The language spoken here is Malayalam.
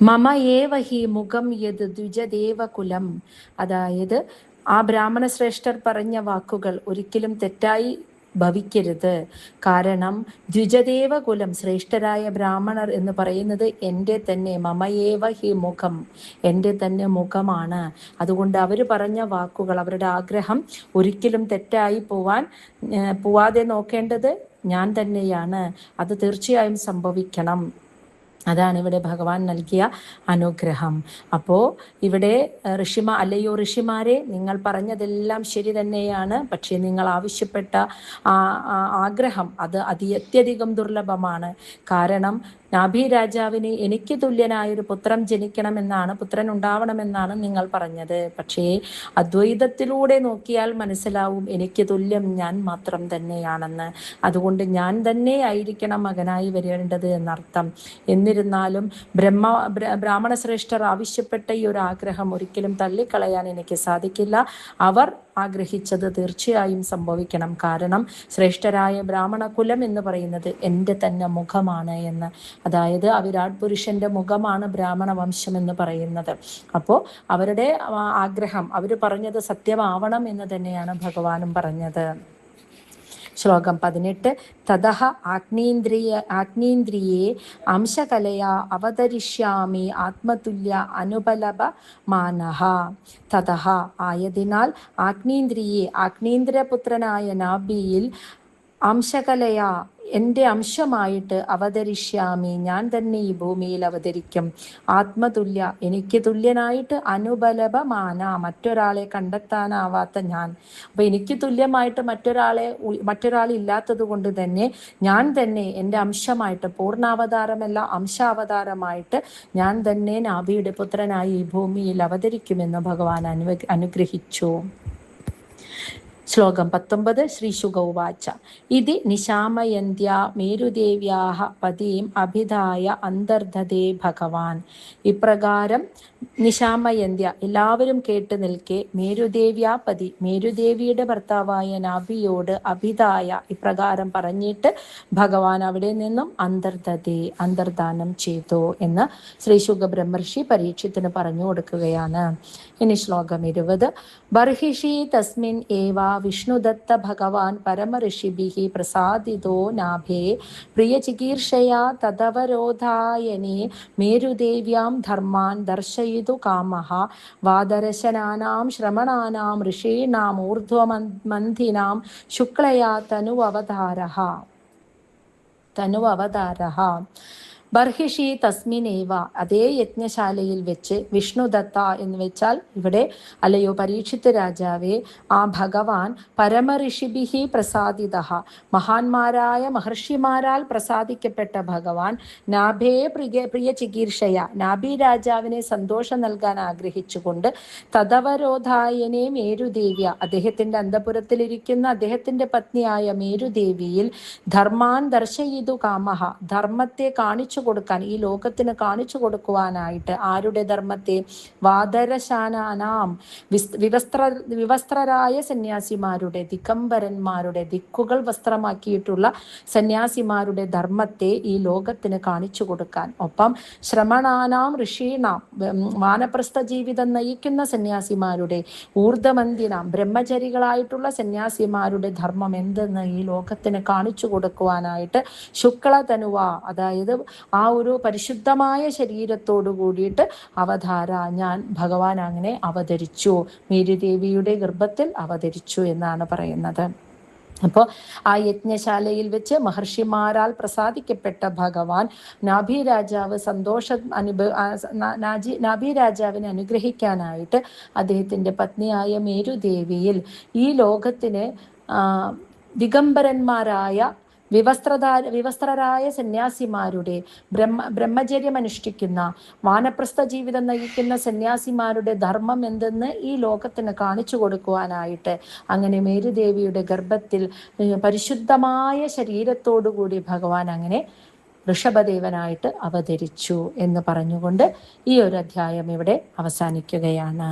മമ ഏവ ഹി മുഖം യത് ദ്വിജദേവകുലം. അതായത് ആ ബ്രാഹ്മണ ശ്രേഷ്ഠർ പറഞ്ഞ വാക്കുകൾ ഒരിക്കലും തെറ്റായി ഭവിക്കരുത്. കാരണം ദ്വിജദേവകുലം, ശ്രേഷ്ഠരായ ബ്രാഹ്മണർ എന്ന് പറയുന്നത് എൻ്റെ തന്നെ മമയേവ ഹി മുഖം, എൻ്റെ തന്നെ മുഖമാണ്. അതുകൊണ്ട് അവർ പറഞ്ഞ വാക്കുകൾ, അവരുടെ ആഗ്രഹം ഒരിക്കലും തെറ്റായി പോവാതെ നോക്കേണ്ടത് ഞാൻ തന്നെയാണ്. അത് തീർച്ചയായും സംഭവിക്കണം. അതാണ് ഇവിടെ ഭഗവാൻ നൽകിയ അനുഗ്രഹം. അപ്പോൾ ഇവിടെ അല്ലയോ ഋഷിമാരെ, നിങ്ങൾ പറഞ്ഞതെല്ലാം ശരി തന്നെയാണ്. പക്ഷേ നിങ്ങൾ ആവശ്യപ്പെട്ട ആഗ്രഹം അത് അത്യധികം ദുർലഭമാണ്. കാരണം നാഭി രാജാവിന് എനിക്ക് തുല്യനായൊരു പുത്രൻ ഉണ്ടാവണമെന്നാണ് നിങ്ങൾ പറഞ്ഞത്. പക്ഷേ അദ്വൈതത്തിലൂടെ നോക്കിയാൽ മനസ്സിലാവും എനിക്ക് തുല്യം ഞാൻ മാത്രം തന്നെയാണെന്ന്. അതുകൊണ്ട് ഞാൻ തന്നെ ആയിരിക്കണം മകനായി വരേണ്ടത് എന്നർത്ഥം. എന്നിരുന്നാലും ബ്രാഹ്മണ ശ്രേഷ്ഠർ ആവശ്യപ്പെട്ട ഈ ഒരു ആഗ്രഹം ഒരിക്കലും തള്ളിക്കളയാൻ എനിക്ക് സാധിക്കില്ല. അവർ ആഗ്രഹിച്ചത് തീർച്ചയായും സംഭവിക്കണം. കാരണം ശ്രേഷ്ഠരായ ബ്രാഹ്മണ കുലം എന്ന് പറയുന്നത് എൻ്റെ തന്നെ മുഖമാണ് എന്ന്. അതായത് ആ വിരാട് പുരുഷന്റെ മുഖമാണ് ബ്രാഹ്മണ വംശം എന്ന് പറയുന്നത്. അപ്പോൾ അവരുടെ ആഗ്രഹം, അവർ പറഞ്ഞത് സത്യമാവണം എന്ന് തന്നെയാണ് ഭഗവാനും പറഞ്ഞത്. ശ്ലോകം 18. തതഃ ആഗ്നേന്ദ്രിയേ അംശകലയാ അവതരിഷ്യാമി ആത്മതുല്യ അനുപലഭമാനഃ. തതഃ ആയതിനാൽ ആഗ്നേന്ദ്രപുത്രനായ നാഭിയിൽ അംശകലയാ എൻ്റെ അംശമായിട്ട് അവതരിഷ്യാമി, ഞാൻ തന്നെ ഈ ഭൂമിയിൽ അവതരിക്കും. ആത്മതുല്യ, എനിക്ക് തുല്യനായിട്ട്, അനുപലഭമാന, മറ്റൊരാളെ കണ്ടെത്താനാവാത്ത ഞാൻ. അപ്പൊ എനിക്ക് തുല്യമായിട്ട് മറ്റൊരാൾ ഇല്ലാത്തത് കൊണ്ട് തന്നെ ഞാൻ തന്നെ എൻ്റെ അംശമായിട്ട്, പൂർണ്ണാവതാരമല്ല അംശാവതാരമായിട്ട് ഞാൻ തന്നെ നാഭിയുടെ പുത്രനായി ഈ ഭൂമിയിൽ അവതരിക്കുമെന്ന് ഭഗവാൻ അനുഗ്രഹിച്ചു. ശ്ലോകം 19. ശ്രീശുക ഉവാച ഇതി നിശാമയന്ത്യ മേരുദേവ്യാഹ പതിം അഭിധായ അന്തർധതേ ഭഗവാൻ. ഇപ്രകാരം നിശാമയന്ത്യ, എല്ലാവരും കേട്ട് നിൽക്കെ, മേരുദേവ്യാപതി, മേരുദേവിയുടെ ഭർത്താവായ നാഭിയോട് അഭിധായ, ഇപ്രകാരം പറഞ്ഞിട്ട് ഭഗവാൻ അവിടെ നിന്നും അന്തർധാനം ചെയ്തു എന്ന് ശ്രീശുക ബ്രഹ്മർഷി പരീക്ഷത്തിന് പറഞ്ഞു കൊടുക്കുകയാണ്. ഇനി ശ്ലോകം 20. ബർഹിഷി തസ്മിൻ ഏവ വിഷ്ണുദത്ത ഭഗവാൻ പരമഋഷിഭിഃ പ്രസാദിതോ നാഭേ പ്രിയചികീർഷയാ തദവരോധായനേ മേരുദേവ്യാം ധർമാൻ ദർശയിതു കാമഃ വാദരശനാനാം ശ്രമണാനാം ഋഷീണാം ഊർധ്വമന്ഥിനാം ശുക്ലയാ തനുവവതാരഃ. ബർഹിഷി തസ്മിനേവ, അതേ യജ്ഞശാലയിൽ വെച്ച്, വിഷ്ണുദത്ത എന്ന് വെച്ചാൽ ഇവിടെ അല്ലയോ പരീക്ഷിത് രാജാവേ, ആ ഭഗവാൻ പരമഋഷിഭിഃ പ്രസാദിതഃ, മഹാന്മാരായ മഹർഷിമാരാൽ പ്രസാദിക്കപ്പെട്ട ഭഗവാൻ, നാഭേ പ്രിയ ചികീർഷയ, നാഭി രാജാവിനെ സന്തോഷം നൽകാൻ ആഗ്രഹിച്ചുകൊണ്ട്, തദവരോധായനെ മേരുദേവ്യ, അദ്ദേഹത്തിന്റെ അന്തപുരത്തിലിരിക്കുന്ന അദ്ദേഹത്തിന്റെ പത്നിയായ മേരുദേവിയിൽ, ധർമാൻ ദർശയിതു കാമഃ, ധർമ്മത്തെ കാണിച്ചു കൊടുക്കാൻ, ഈ ലോകത്തിന് കാണിച്ചു കൊടുക്കുവാനായിട്ട്. ആരുടെ ധർമ്മത്തെ? വാദരശാനാനാം, വിവസ്ത്രരായ സന്യാസിമാരുടെ, ദിഗംബരന്മാരുടെ, ദിക്കുകൾ വസ്ത്രമാക്കിയിട്ടുള്ള സന്യാസിമാരുടെ ധർമ്മത്തെ ഈ ലോകത്തിന് കാണിച്ചു കൊടുക്കാൻ. ഒപ്പം ശ്രമണാനാം ഋഷീണാം, വാനപ്രസ്ഥ ജീവിതം നയിക്കുന്ന സന്യാസിമാരുടെ, ഊർധമന്തിനാം, ബ്രഹ്മചരികളായിട്ടുള്ള സന്യാസിമാരുടെ ധർമ്മം എന്തെന്ന് ഈ ലോകത്തിന് കാണിച്ചു കൊടുക്കുവാനായിട്ട് ശുക്ലതനുവ, അതായത് ആ ഒരു പരിശുദ്ധമായ ശരീരത്തോടു കൂടിയിട്ട് ഞാൻ ഭഗവാൻ അങ്ങനെ അവതരിച്ചു, മേരുദേവിയുടെ ഗർഭത്തിൽ അവതരിച്ചു എന്നാണ് പറയുന്നത്. അപ്പോൾ ആ യജ്ഞശാലയിൽ വെച്ച് മഹർഷിമാരാൽ പ്രസാദിക്കപ്പെട്ട ഭഗവാൻ നാഭി രാജാവിനെ അനുഗ്രഹിക്കാനായിട്ട് അദ്ദേഹത്തിന്റെ പത്നിയായ മേരുദേവിയിൽ ഈ ലോകത്തിന് ദിഗംബരന്മാരായ വിവസ്ത്രരായ സന്യാസിമാരുടെ, ബ്രഹ്മചര്യമനുഷ്ഠിക്കുന്ന, വാനപ്രസ്ഥ ജീവിതം നയിക്കുന്ന സന്യാസിമാരുടെ ധർമ്മം എന്തെന്ന് ഈ ലോകത്തിന് കാണിച്ചു കൊടുക്കുവാനായിട്ട് അങ്ങനെ മേരുദേവിയുടെ ഗർഭത്തിൽ പരിശുദ്ധമായ ശരീരത്തോടുകൂടി ഭഗവാൻ അങ്ങനെ ഋഷഭദേവനായിട്ട് അവതരിച്ചു എന്ന് പറഞ്ഞുകൊണ്ട് ഈ ഒരു അധ്യായം ഇവിടെ അവസാനിക്കുകയാണ്.